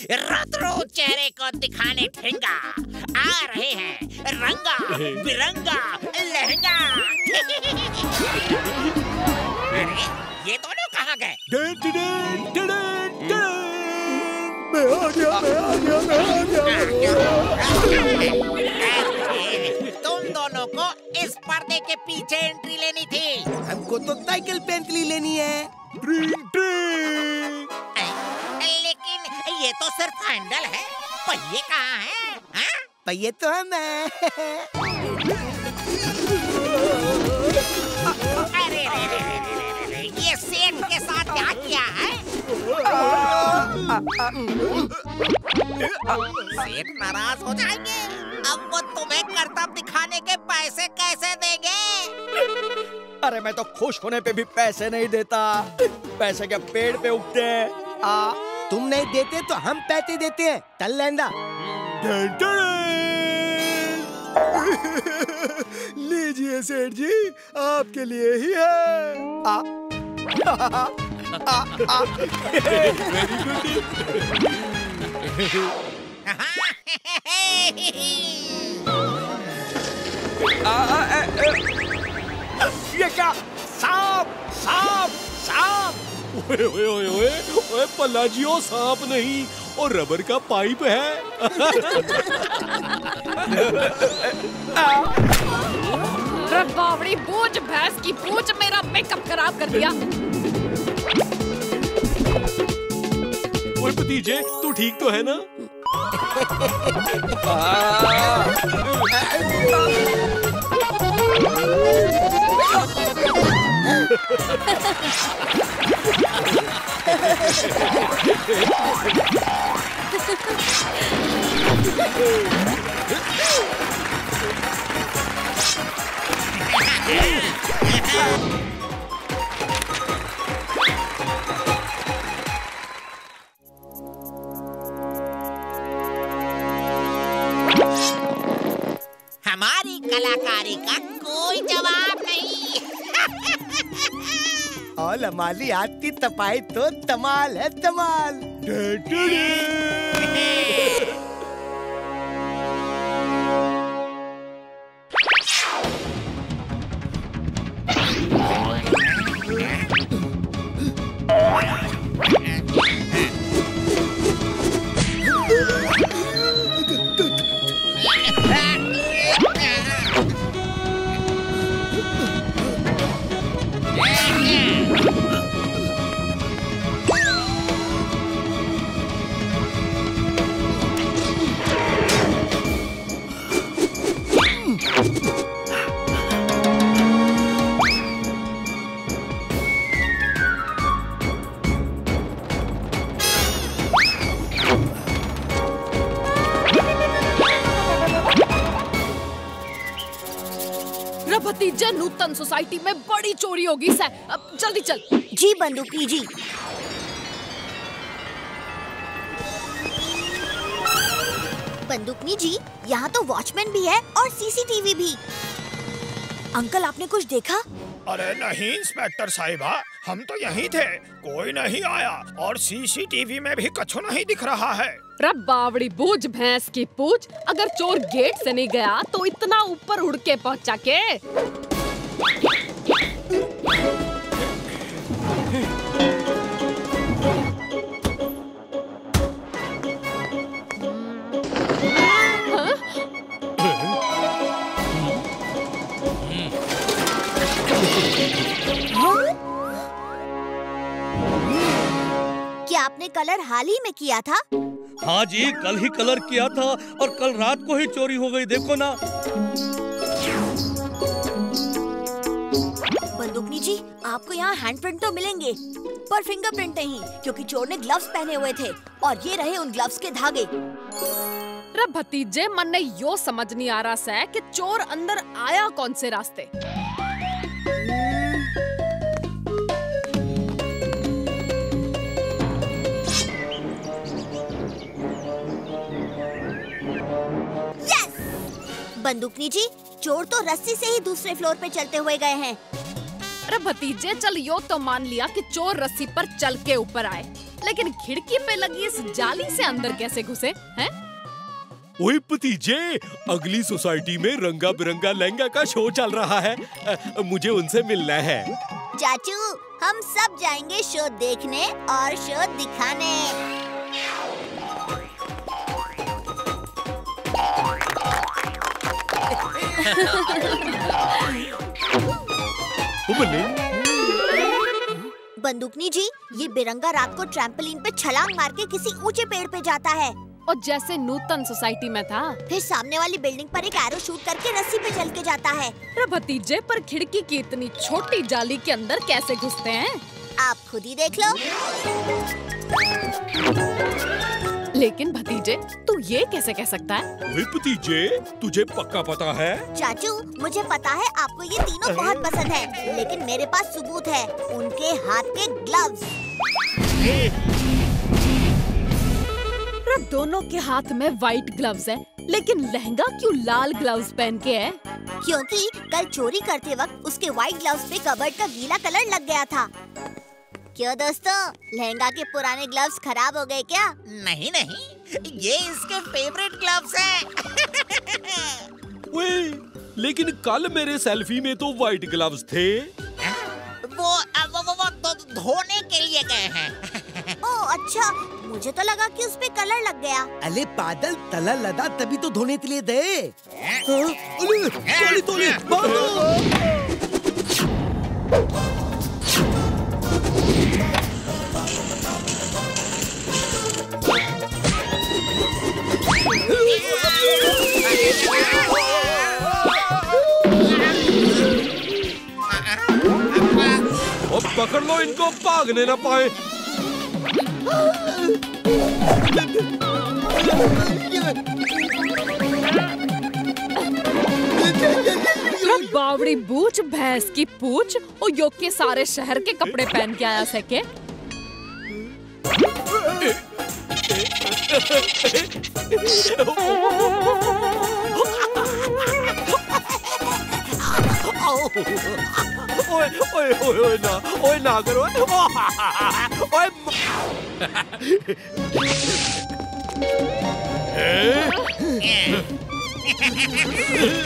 रत्रो चेहरे को दिखाने ठेंगा। आ रहे हैं रंगा बिरंगा लहंगा। अरे ये दोनों कहाँ गए? तुम दोनों को इस पर्दे के पीछे एंट्री लेनी थी। हमको तो साइकिल पे एंट्री लेनी है। लेकिन ये तो सिर्फ हैंडल है, पहिए कहाँ हैं? हाँ? पहिए तो हम हैं। अरे ये सेठ के साथ क्या किया है? सेठ नाराज हो जाएंगे। अब वो तुम्हें करतब दिखाने के पैसे कैसे देंगे? अरे मैं तो खुश होने पे भी पैसे नहीं देता। पैसे क्या पेड़ पे उगते हैं? तुम नहीं देते तो हम पैसे देते हैं। चल लेंदा। लीजिए सेठ जी, आपके लिए ही है। ये क्या? सांप सांप सांप! ओए ओए ओए ओए ओए पलाजियो, सांप नहीं और रबर का पाइप है। बावड़ी पूछ, भैंस की पूछ, मेरा मेकअप खराब कर दिया। ओए भतीजे, तू ठीक तो है ना? हमारी कलाकारी का कोई जवाब नहीं। और हमारी हाथ की तपाई तो तमाल है, तमाल। भतीजा, नूतन सोसाइटी में बड़ी चोरी होगी। अब जल्दी चल। जी बंदूकी जी। बंदूकनी जी, यहाँ तो वॉचमैन भी है और सीसीटीवी भी। अंकल, आपने कुछ देखा? अरे नहीं इंस्पेक्टर साहिबा, हम तो यहीं थे, कोई नहीं आया और सीसीटीवी में भी कछु नहीं दिख रहा है। बावड़ी बूझ, भैंस की पूछ, अगर चोर गेट से नहीं गया तो इतना ऊपर उड़ के पहुंचा के? क्या आपने कलर हाल ही में किया था? हाँ जी, कल ही कलर किया था और कल रात को ही चोरी हो गई, देखो ना। बंदूकनी जी, आपको यहाँ हैंडप्रिंट तो मिलेंगे पर फिंगरप्रिंट नहीं, क्योंकि चोर ने ग्लव्स पहने हुए थे और ये रहे उन ग्लव्स के धागे। भतीजे, मन ने यो समझ नहीं आ रहा है कि चोर अंदर आया कौन से रास्ते। बंदूकनी जी, चोर तो रस्सी से ही दूसरे फ्लोर पे चलते हुए गए हैं। अरे भतीजे, चल यो तो मान लिया कि चोर रस्सी पर चल के ऊपर आए, लेकिन खिड़की पे लगी इस जाली से अंदर कैसे घुसे हैं? ओए भतीजे, अगली सोसाइटी में रंगा बिरंगा लहंगा का शो चल रहा है, मुझे उनसे मिलना है। चाचू, हम सब जाएंगे शो देखने और शो दिखाने। बंदूकनी जी, ये बिरंगा रात को ट्रैम्पोलिन पे छलांग मार के किसी ऊंचे पेड़ पे जाता है और जैसे नूतन सोसाइटी में था, फिर सामने वाली बिल्डिंग पर एक एरो शूट करके रस्सी पे चल के जाता है। अरे भतीजे, पर खिड़की की इतनी छोटी जाली के अंदर कैसे घुसते हैं? आप खुद ही देख लो। लेकिन भतीजे, तू ये कैसे कह सकता है? ओए भतीजे, तुझे पक्का पता है? चाचू, मुझे पता है आपको ये तीनों बहुत पसंद है, लेकिन मेरे पास सबूत है, उनके हाथ के ग्लव्स। दोनों के हाथ में व्हाइट ग्लव्स है, लेकिन लहंगा क्यों लाल ग्लव्स पहन के है? क्योंकि कल चोरी करते वक्त उसके व्हाइट ग्लव्स पे कबर्ड का गीला कलर लग गया था। क्यों दोस्तों, लहंगा के पुराने ग्लव्स खराब हो गए क्या? नहीं नहीं, ये इसके फेवरेट ग्लव्स हैं। ओए, लेकिन कल मेरे सेल्फी में तो व्हाइट ग्लव्स थे। वो तो धोने के लिए गए हैं। ओह अच्छा, मुझे तो लगा कि उस पे कलर लग गया। अले बादल, तला लदा तभी तो धोने के लिए दे। तोली तोली, पकड़ लो इनको, भागने ना पाए। बावड़ी बूच, भैंस की पूछ, और योग के सारे शहर के कपड़े पहन के आया सके। ओए ओए ओए ना, ओए ना करो, ओए।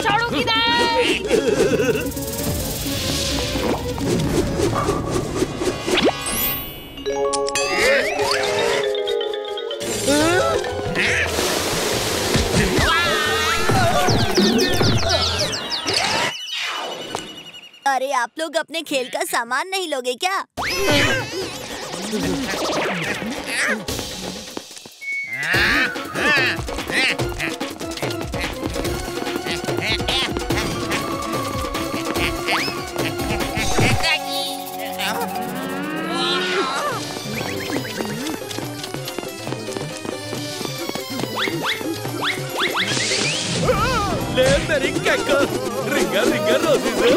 छोड़ो किधर? अरे आप लोग अपने खेल का सामान नहीं लोगे क्या? ले मेरी केक, रिंगा रिंगा रोजी से।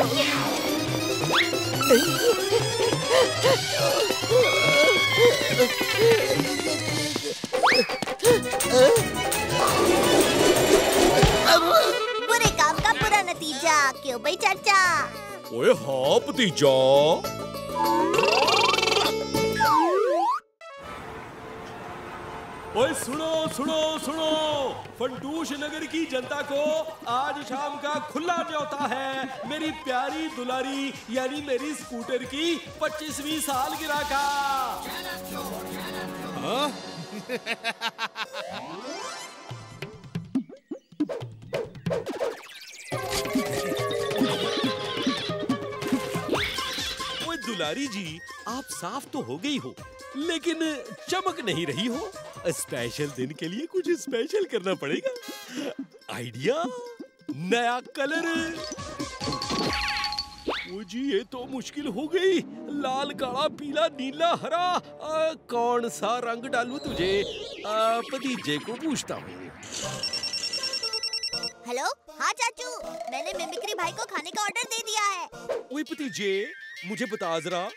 बुरे काम का बुरा नतीजा, क्यों भाई चाचा? ओए हाँ भतीजा। ओए सुनो सुनो सुनो, फंटूश नगर की जनता को आज शाम का खुला न्योता है मेरी प्यारी दुलारी यानी मेरी स्कूटर की 25वीं सालगिरह का। हाँ? ओए दुलारी जी, आप साफ तो हो गई हो, लेकिन चमक नहीं रही हो। स्पेशल दिन के लिए कुछ स्पेशल करना पड़ेगा। आइडिया, नया कलर। ओ जी, ये तो मुश्किल हो गई। लाल, काला, पीला, नीला, हरा, कौन सा रंग डालूं तुझे? भतीजे को पूछता हूँ। हेलो, हाँ चाचू, मैंने मिमिक्री भाई को खाने का ऑर्डर दे दिया है। ओए भतीजे, मुझे बता जरा,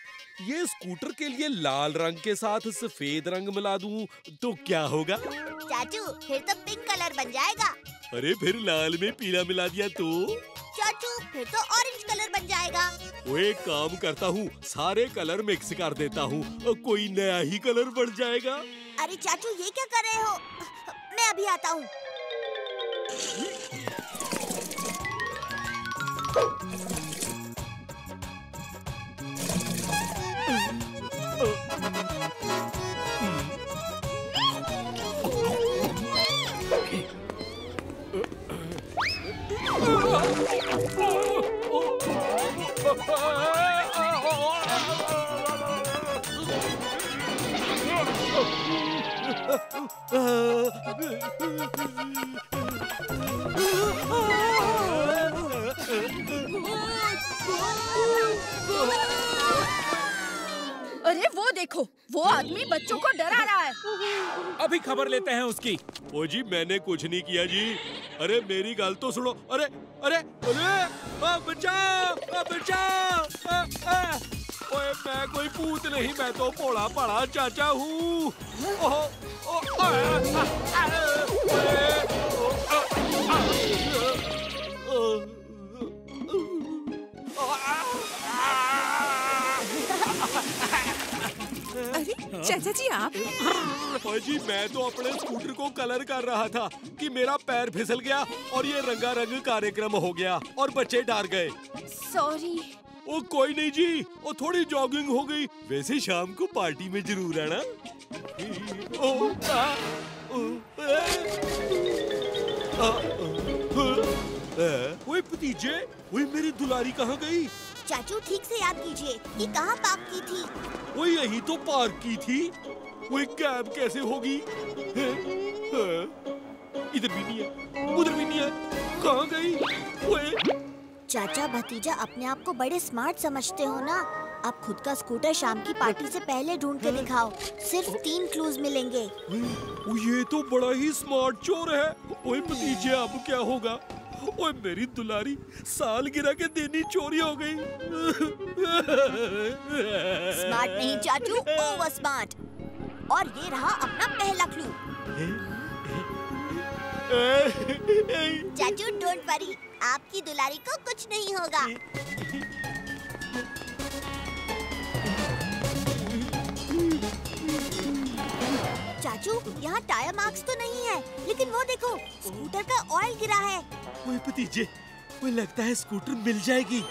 ये स्कूटर के लिए लाल रंग के साथ सफेद रंग मिला दूं तो क्या होगा? चाचू, फिर तो पिंक कलर बन जाएगा। अरे फिर लाल में पीला मिला दिया तो? चाचू, फिर तो ऑरेंज कलर बन जाएगा। वो एक काम करता हूँ, सारे कलर मिक्स कर देता हूँ और कोई नया ही कलर बन जाएगा। अरे चाचू, ये क्या कर रहे हो? मैं अभी आता हूँ। अरे वो देखो, वो आदमी बच्चों को डरा रहा है। अभी खबर लेते हैं उसकी। ओ जी, मैंने कुछ नहीं किया जी। अरे मेरी गल तो सुनो। अरे अरे अरे बचाओ, बचाओ। ओए, मैं कोई भूत नहीं, मैं तो भोला भाला चाचा हूँ। अरे चाचा जी, आप? जी, मैं तो अपने स्कूटर को कलर कर रहा था कि मेरा पैर फिसल गया और ये रंगारंग कार्यक्रम हो गया और बच्चे डर गए। सॉरी। ओ कोई नहीं जी, वो थोड़ी जॉगिंग हो गई। वैसे शाम को पार्टी में जरूर आना। ओए भतीजे, ओए मेरी दुलारी कहाँ गई? चाचू, ठीक से याद कीजिए कि कहाँ पार्क की थी। वो यही तो पार्क की थी। वो कैब कैसे होगी? इधर भी नहीं है, उधर भी नहीं है, कहाँ गई? ओए चाचा भतीजा अपने आप को बड़े स्मार्ट समझते हो ना। अब खुद का स्कूटर शाम की पार्टी से पहले ढूंढ के दिखाओ। सिर्फ 3 क्लूज मिलेंगे। ये तो बड़ा ही स्मार्ट चोर है। ओए भतीजे, अब क्या होगा? ओए मेरी दुलारी, सालगिरह के दिन ही चोरी हो गई। स्मार्ट नहीं चाचू, ओवर स्मार्ट। और ये रहा अपना पहला क्लू। चाचू डोंट वरी, आपकी दुलारी को कुछ नहीं होगा। चाचू, यहाँ टायर मार्क्स तो नहीं है, लेकिन वो देखो, स्कूटर का ऑयल गिरा है। ओए भतीजे, वो लगता है स्कूटर मिल जाएगी।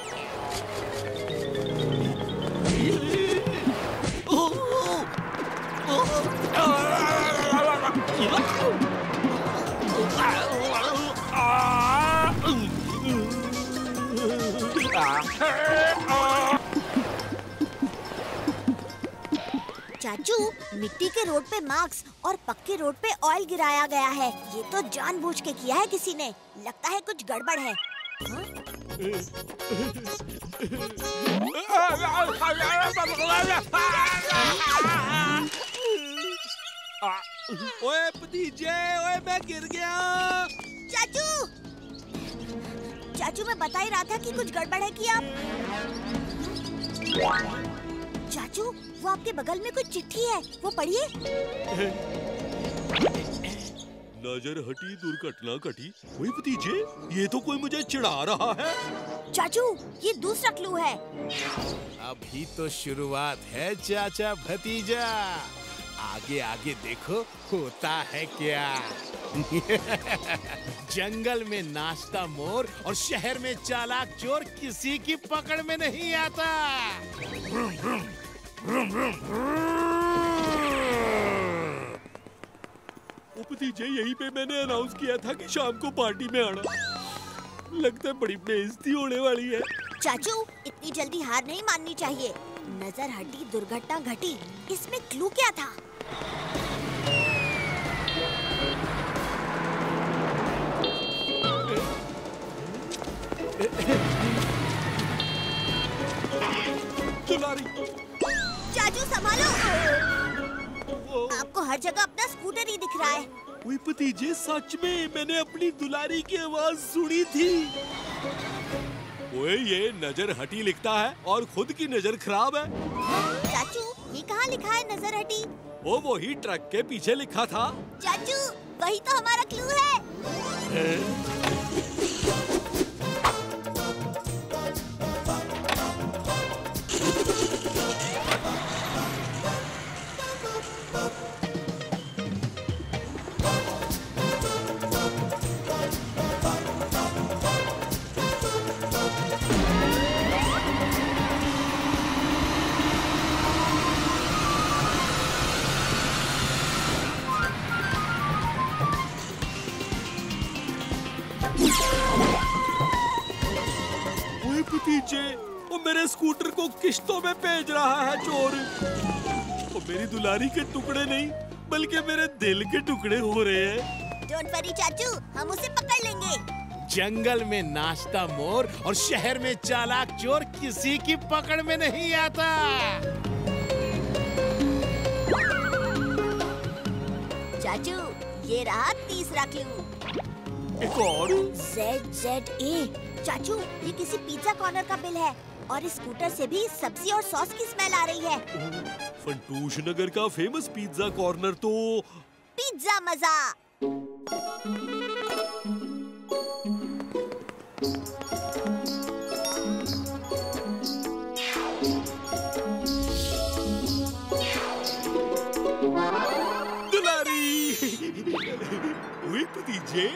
चाचू, मिट्टी के रोड पे मार्क्स और पक्के रोड पे ऑयल गिराया गया है। ये तो जानबूझ के किया है किसी ने। लगता है कुछ गड़बड़ है। ओए भतीजे, ओए मैं गिर गया। चाचू, चाचू मैं बता ही रहा था कि कुछ गड़बड़ है कि आप। चाचू, वो आपके बगल में कुछ चिट्ठी है, वो पढ़िए। नजर हटी दुर्घटना घटी। ओए भतीजे, ये तो कोई मुझे चिढ़ा रहा है। चाचू, ये दूसरा क्लू है। अभी तो शुरुआत है चाचा भतीजा, आगे आगे देखो होता है क्या। जंगल में नाचता मोर और शहर में चालाक चोर किसी की पकड़ में नहीं आता। ओ भतीजे, यहीं पे मैंने अनाउंस किया था कि शाम को पार्टी में आना। लगता है बड़ी बेइज्जती होने वाली है। चाचू, इतनी जल्दी हार नहीं माननी चाहिए। नजर हटी दुर्घटना घटी, इसमें क्लू क्या था? दुलारी, चाचू संभालो, आपको हर जगह अपना स्कूटर ही दिख रहा है। ओए भतीजे, सच में मैंने अपनी दुलारी की आवाज सुनी थी। ओए ये नजर हटी लिखता है और खुद की नजर खराब है। चाचू, ये कहाँ लिखा है नजर हटी? वो वही ट्रक के पीछे लिखा था। चाचू, वही तो हमारा क्लू है। मेरे स्कूटर को किश्तों में भेज रहा है चोर। और मेरी दुलारी के टुकड़े नहीं बल्कि मेरे दिल के टुकड़े हो रहे हैं। डोंट वरी चाचू, हम उसे पकड़ लेंगे। जंगल में नाचता मोर और शहर में चालाक चोर किसी की पकड़ में नहीं आता। चाचू, ये रहा तीसरा क्लू। एक और ZZA। चाचू, ये किसी पिज्जा कॉर्नर का बिल है और इस स्कूटर से भी सब्जी और सॉस की स्मेल आ रही है। फंटूश नगर का फेमस पिज्जा कॉर्नर तो पिज्जा मजा। भतीजे,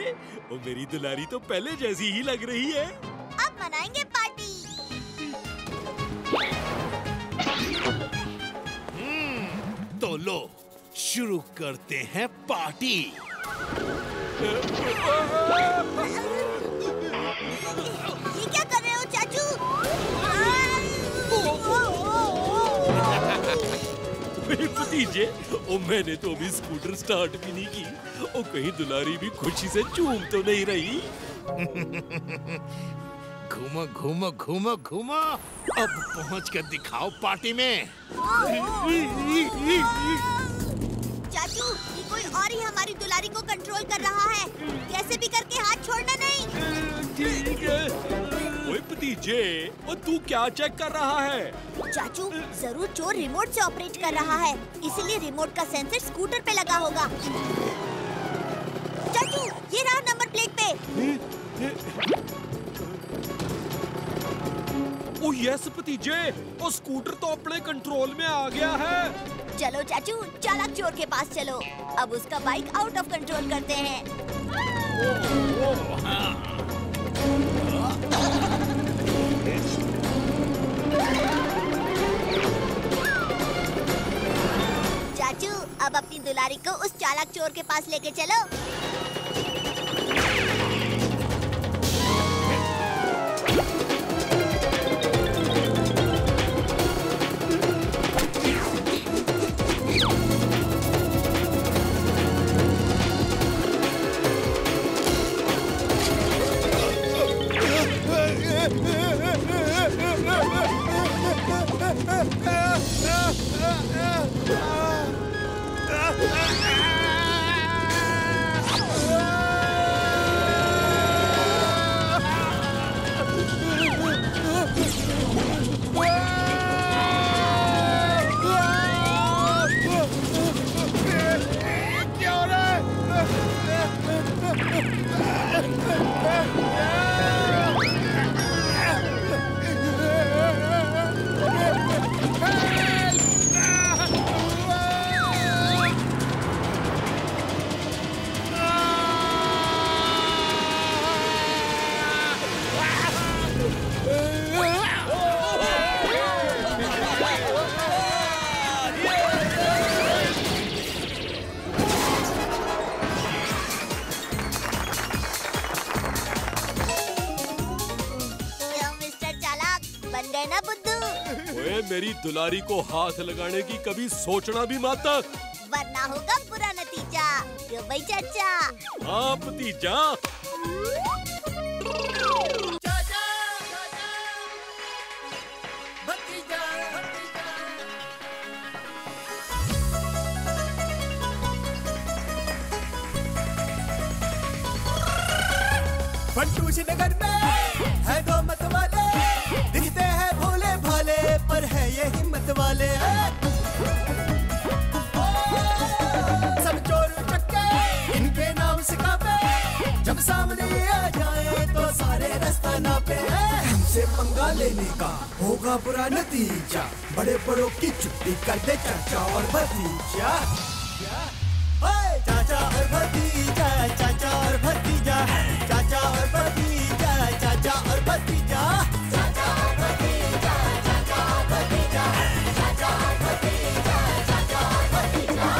और मेरी दुलारी तो पहले जैसी ही लग रही है। अब मनाएंगे पार्टी। तो लो शुरू करते हैं पार्टी। ये क्या कर रहे हो चाचू? भतीजे, ओ मैंने तो अभी स्कूटर स्टार्ट भी नहीं की और कहीं दुलारी भी खुशी से झूम तो नहीं रही। घूमो घूमो घूमो घूमो, अब पहुंच कर दिखाओ पार्टी में। चाचू, ये कोई और ही हमारी दुलारी को कंट्रोल कर रहा है। कैसे भी करके हाथ छोड़ना नहीं। ठीक है। ओए भतीजे, और तू क्या चेक कर रहा है? चाचू, जरूर चोर रिमोट से ऑपरेट कर रहा है, इसलिए रिमोट का सेंसर स्कूटर पे लगा होगा। चाचू, ये रहा नंबर प्लेट पे। ओ यस भतीजे, और स्कूटर तो अपने कंट्रोल में आ गया है। चलो चाचू, चालाक चोर के पास चलो। अब उसका बाइक आउट ऑफ कंट्रोल करते हैं। चाचू, अब अपनी दुलारी को उस चालाक चोर के पास लेके चलो। मेरी दुलारी को हाथ लगाने की कभी सोचना भी मत, वरना होगा बुरा नतीजा। क्यों भाई चाचा? हाँ भतीजा। फंटूश नगर में है दो मत वाले, दिखते हैं भोले भाले पर है ये हिम्मत वाले। सब चोर चक्के इनके नाम सिखावे, जब सामने आ जाए तो सारे रास्ता नापे। हमसे पंगा लेने का होगा बुरा नतीजा, बड़े बड़ों की छुट्टी कर दे चाचा और भतीजा। चाचा और भतीजा, चाचा और भतीजा, चाचा और भतीजा, चाचा और भतीजा, चाचा और भतीजा, चाचा और भतीजा, चाचा और भतीजा, चाचा और भतीजा।